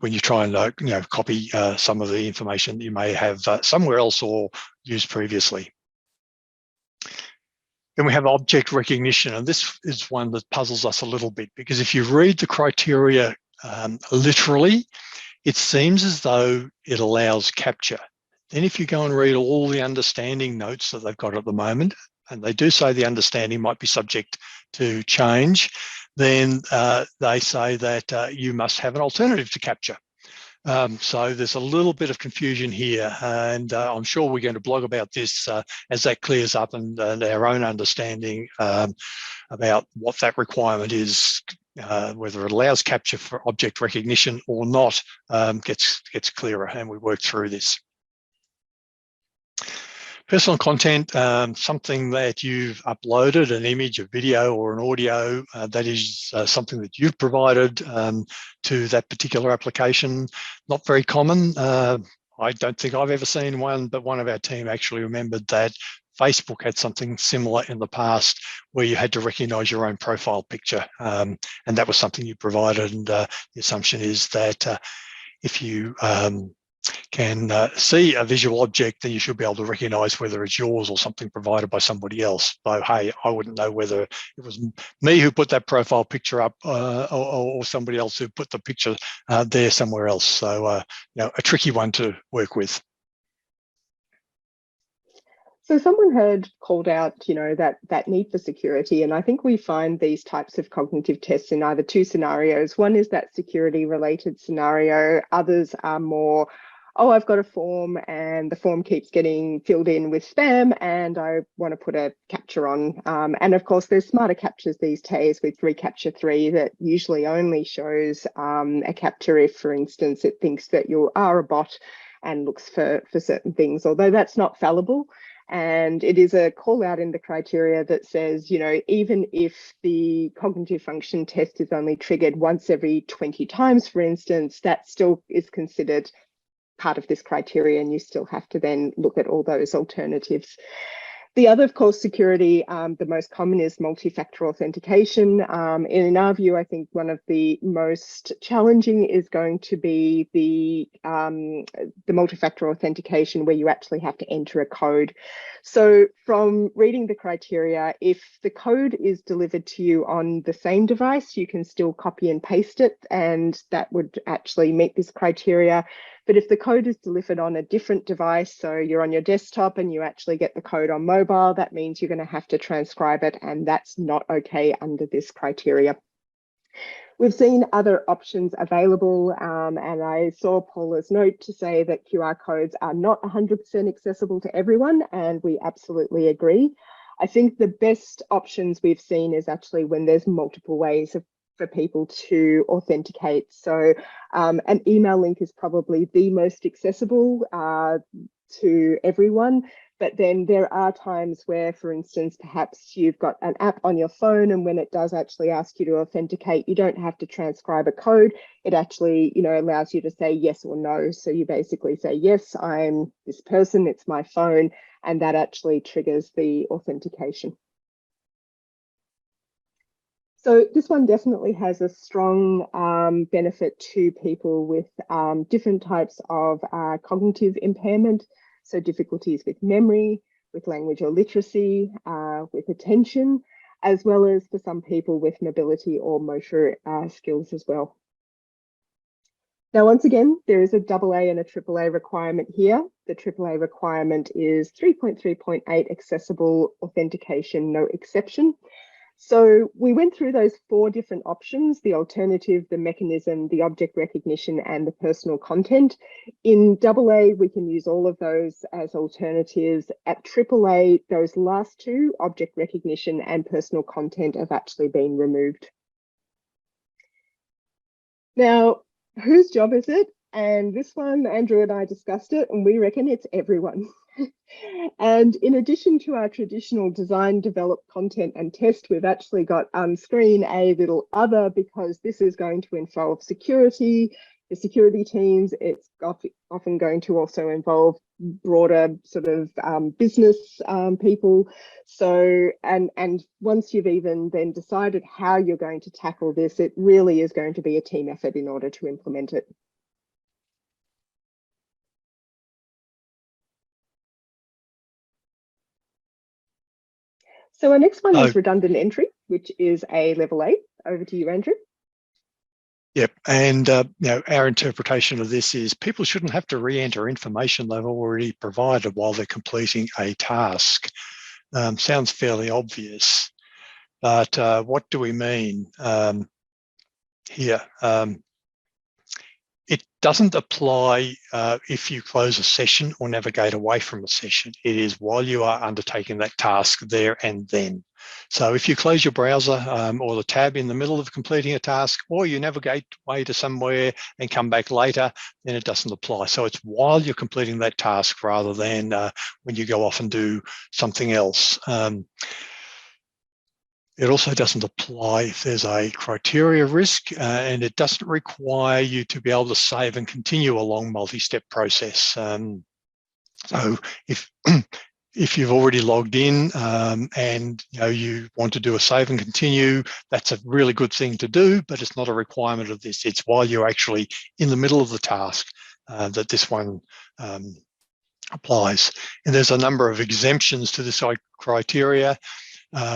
you try and copy some of the information that you may have somewhere else or used previously. Then we have object recognition, and this is one that puzzles us a little bit, because if you read the criteria literally, it seems as though it allows capture. Then if you go and read all the understanding notes that they've got at the moment, and they do say the understanding might be subject to change, then they say that you must have an alternative to capture. So there's a little bit of confusion here, and I'm sure we're going to blog about this as that clears up, and our own understanding about what that requirement is, whether it allows capture for object recognition or not, gets clearer, and we work through this. Personal content, something that you've uploaded, an image, a video, or an audio, that is something that you've provided to that particular application. Not very common. I don't think I've ever seen one, but one of our team actually remembered that Facebook had something similar in the past where you had to recognize your own profile picture. And that was something you provided. And the assumption is that if you can see a visual object, then you should be able to recognize whether it's yours or something provided by somebody else. So, hey, I wouldn't know whether it was me who put that profile picture up or somebody else who put the picture there somewhere else. So, a tricky one to work with. So someone had called out, that need for security, and I think we find these types of cognitive tests in either two scenarios. One is that security-related scenario. Others are more, oh, I've got a form and the form keeps getting filled in with spam and I want to put a captcha on. And of course, there's smarter captchas these days with reCAPTCHA 3 that usually only shows a captcha if, for instance, it thinks that you are a bot and looks for certain things, although that's not fallible. And it is a call out in the criteria that says, even if the cognitive function test is only triggered once every 20 times, for instance, that still is considered part of this criteria, and you still have to then look at all those alternatives. The other, of course, security, the most common is multi-factor authentication. In our view, I think one of the most challenging is going to be the multi-factor authentication where you actually have to enter a code. So from reading the criteria, if the code is delivered to you on the same device, you can still copy and paste it, and that would actually meet this criteria. But if the code is delivered on a different device, so you're on your desktop and you actually get the code on mobile, that means you're going to have to transcribe it, and that's not okay under this criteria. We've seen other options available, and I saw Paula's note to say that QR codes are not 100% accessible to everyone, and we absolutely agree. I think the best options we've seen is actually when there's multiple ways for people to authenticate. So an email link is probably the most accessible to everyone. But then there are times where, for instance, perhaps you've got an app on your phone, and when it does actually ask you to authenticate, you don't have to transcribe a code. It actually, allows you to say yes or no. So you basically say, yes, I'm this person, it's my phone, and that actually triggers the authentication. So this one definitely has a strong benefit to people with different types of cognitive impairment. So difficulties with memory, with language or literacy, with attention, as well as for some people with mobility or motor skills as well. Now, once again, there is a AA and a AAA requirement here. The AAA requirement is 3.3.8 accessible authentication, no exception. So we went through those 4 different options: the alternative, the mechanism, the object recognition, and the personal content. In AA, we can use all of those as alternatives. At AAA, those last 2, object recognition and personal content, have actually been removed. Now, whose job is it? And this one, Andrew and I discussed it, and we reckon it's everyone. And in addition to our traditional design, develop, content and test, we've actually got on screen a little other, because this is going to involve security, the security teams. It's often going to also involve broader sort of business people. So, and once you've even then decided how you're going to tackle this, it really is going to be a team effort in order to implement it. So our next one is redundant entry, which is a level 8. Over to you, Andrew. Yep, and our interpretation of this is people shouldn't have to re-enter information they've already provided while they're completing a task. Sounds fairly obvious, but what do we mean here? It doesn't apply if you close a session or navigate away from a session. It is while you are undertaking that task there and then. So if you close your browser or the tab in the middle of completing a task, or you navigate away to somewhere and come back later, then it doesn't apply. So it's while you're completing that task rather than when you go off and do something else. It also doesn't apply if there's a criteria risk, and it doesn't require you to be able to save and continue a long multi-step process. So if you've already logged in and you want to do a save and continue, that's a really good thing to do, but it's not a requirement of this. It's while you're actually in the middle of the task that this one applies. And there's a number of exemptions to this criteria.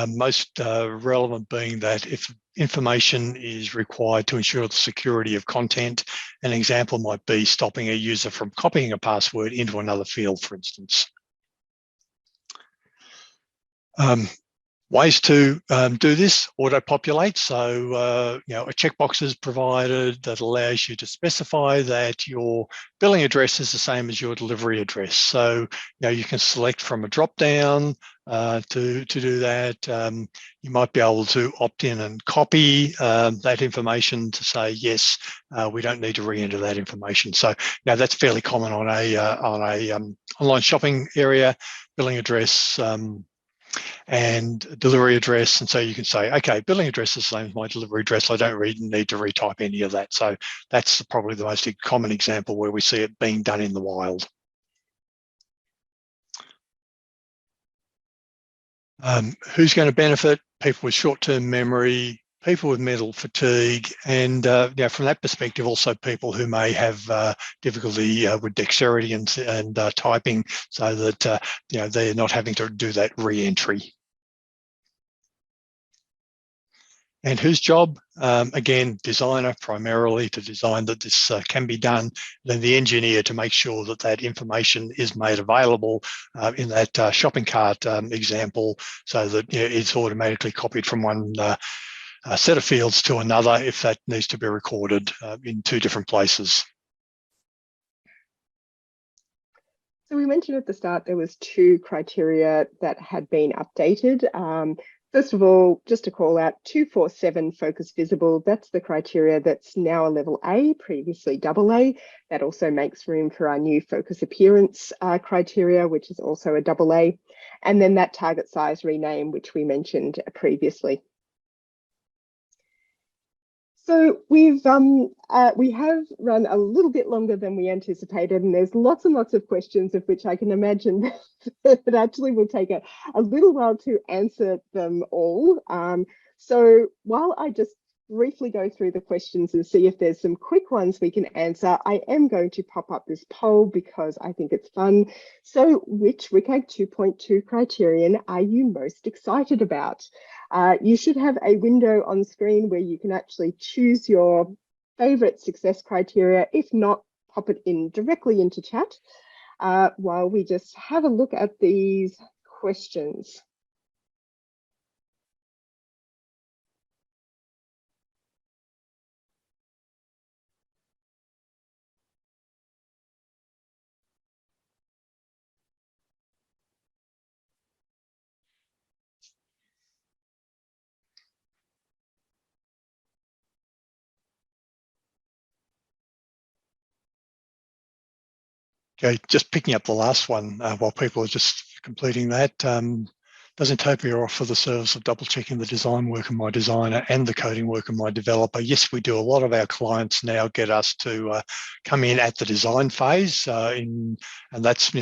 Most relevant being that if information is required to ensure the security of content, an example might be stopping a user from copying a password into another field, for instance. Ways to do this: auto-populate. So, a checkbox is provided that allows you to specify that your billing address is the same as your delivery address. So, you can select from a drop-down to do that. You might be able to opt in and copy that information to say, yes, we don't need to re-enter that information. So, that's fairly common on a online shopping area, billing address, and delivery address. And so you can say, okay, billing address is the same as my delivery address. I don't really need to retype any of that. So that's probably the most common example where we see it being done in the wild. Who's going to benefit? People with short-term memory, people with mental fatigue, and from that perspective, also people who may have difficulty with dexterity and typing, so that they're not having to do that re-entry. And whose job? Again, designer primarily to design that this can be done, then the engineer to make sure that that information is made available in that shopping cart example, so that it's automatically copied from one set of fields to another if that needs to be recorded in two different places. So we mentioned at the start there was 2 criteria that had been updated. First of all, just to call out 247 focus visible, that's the criteria that's now a level A, previously AA. That also makes room for our new focus appearance criteria, which is also a AA. And then that target size rename, which we mentioned previously. So we have run a little bit longer than we anticipated, and there's lots and lots of questions of which I can imagine that actually will take a little while to answer them all. So while I just briefly go through the questions and see if there's some quick ones we can answer, I am going to pop up this poll because I think it's fun. So which WCAG 2.2 criterion are you most excited about? You should have a window on screen where you can actually choose your favorite success criteria. If not, pop it in directly into chat while we just have a look at these questions. Okay, just picking up the last one while people are just completing that. Does Intopia offer the service of double checking the design work of my designer and the coding work of my developer? Yes, we do. A lot of our clients now get us to come in at the design phase, and that's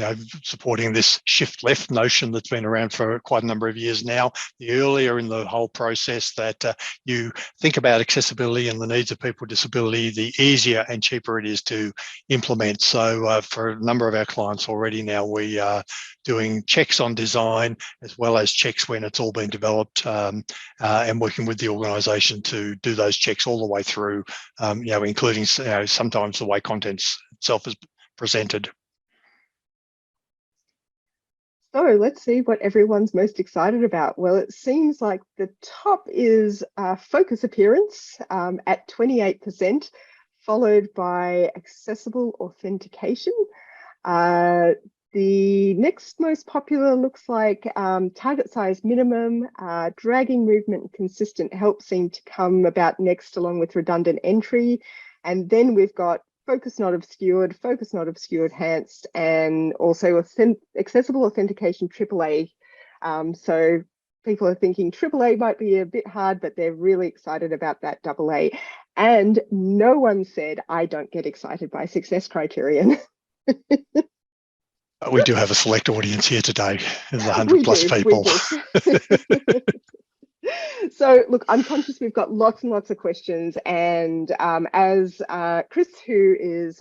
supporting this shift left notion that's been around for quite a number of years now. The earlier in the whole process that you think about accessibility and the needs of people with disability, the easier and cheaper it is to implement. So for a number of our clients already now, we are doing checks on design as well as checks when it's all been developed, and working with the organisation to do those checks all the way through, including sometimes the way content itself is presented. So let's see what everyone's most excited about. Well, it seems like the top is focus appearance at 28%, followed by accessible authentication. The next most popular looks like target size minimum, dragging movement and consistent help seem to come about next, along with redundant entry. And then we've got focus not obscured enhanced, and also accessible authentication AAA. So people are thinking AAA might be a bit hard, but they're really excited about that AA. And no one said, I don't get excited by success criterion. We do have a select audience here today. There's 100+ people. So look, I'm conscious we've got lots and lots of questions, and as Chris, who is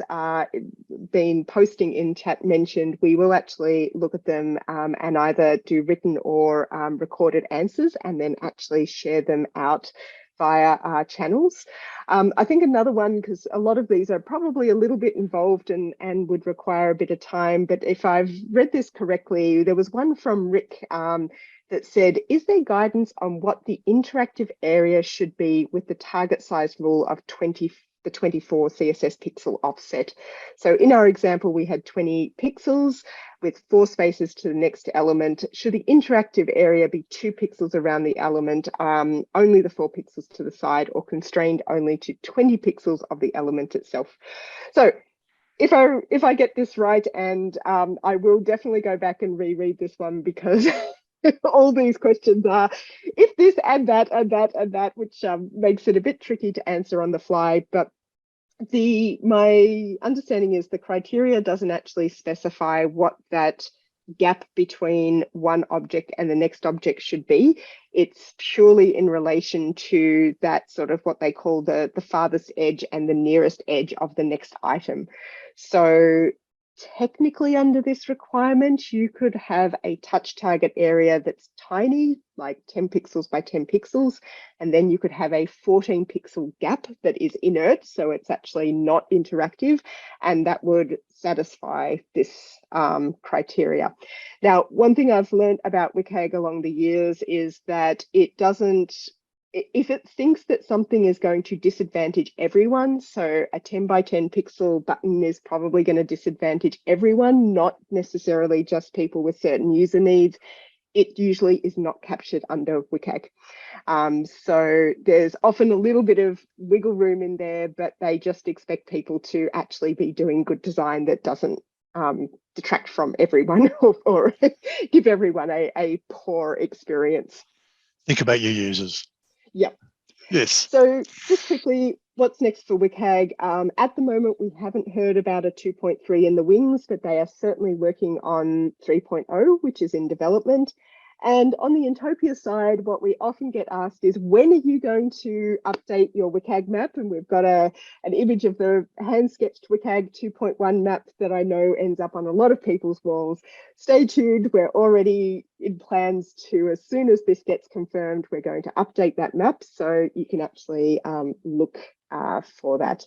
been posting in chat, mentioned, we will actually look at them and either do written or recorded answers and then actually share them out via our channels. I think another one, because a lot of these are probably a little bit involved and would require a bit of time, but if I've read this correctly, there was one from Rick that said, is there guidance on what the interactive area should be with the target size rule of the 24 CSS pixel offset? So in our example, we had 20 pixels with 4 spaces to the next element. Should the interactive area be 2 pixels around the element, only the 4 pixels to the side, or constrained only to 20 pixels of the element itself? So if I get this right, and I will definitely go back and reread this one, because all these questions are if this and that and that and that, which makes it a bit tricky to answer on the fly. But my understanding is the criteria doesn't actually specify what that gap between one object and the next object should be. It's purely in relation to that sort of what they call the farthest edge and the nearest edge of the next item. So technically, under this requirement, you could have a touch target area that's tiny, like 10 pixels by 10 pixels, and then you could have a 14 pixel gap that is inert, so it's actually not interactive, and that would satisfy this criteria. Now, one thing I've learned about WCAG along the years is that it doesn't, if it thinks that something is going to disadvantage everyone, so a 10 by 10 pixel button is probably going to disadvantage everyone, not necessarily just people with certain user needs, it usually is not captured under WCAG. So there's often a little bit of wiggle room in there, but they just expect people to actually be doing good design that doesn't detract from everyone or give everyone a poor experience. Think about your users. Yep. Yes. So just quickly, what's next for WCAG? At the moment, we haven't heard about a 2.3 in the wings, but they are certainly working on 3.0, which is in development. And on the Intopia side, what we often get asked is, when are you going to update your WCAG map? And we've got an image of the hand-sketched WCAG 2.1 map that I know ends up on a lot of people's walls. Stay tuned, we're already in plans to, as soon as this gets confirmed, we're going to update that map, so you can actually look for that.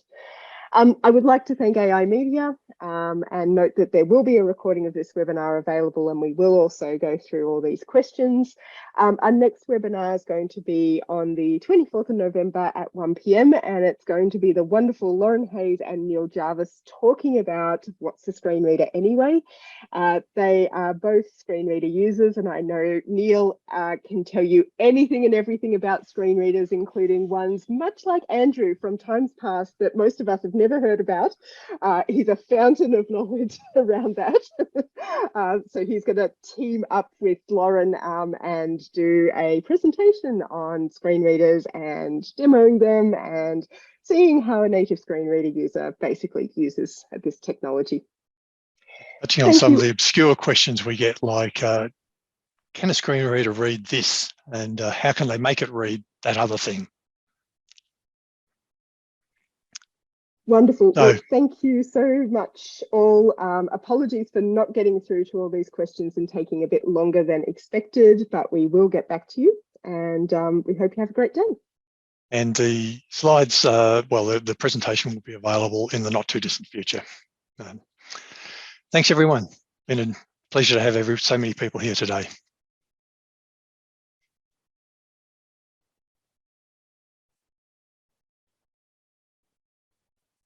I would like to thank AI Media and note that there will be a recording of this webinar available, and we will also go through all these questions. Our next webinar is going to be on the 24th of November at 1 p.m. and it's going to be the wonderful Lauren Hayes and Neil Jarvis talking about what's a screen reader anyway. They are both screen reader users, and I know Neil can tell you anything and everything about screen readers, including ones much like Andrew from times past that most of us have never heard about. He's a fountain of knowledge around that. So he's going to team up with Lauren and do a presentation on screen readers and demoing them and seeing how a native screen reader user basically uses this technology. Touching on some of the obscure questions we get, like, can a screen reader read this? And how can they make it read that other thing? Wonderful. Well, thank you so much all. Apologies for not getting through to all these questions and taking a bit longer than expected, but we will get back to you, and we hope you have a great day. And the slides, well, the presentation will be available in the not too distant future. Thanks everyone. Been a pleasure to have so many people here today.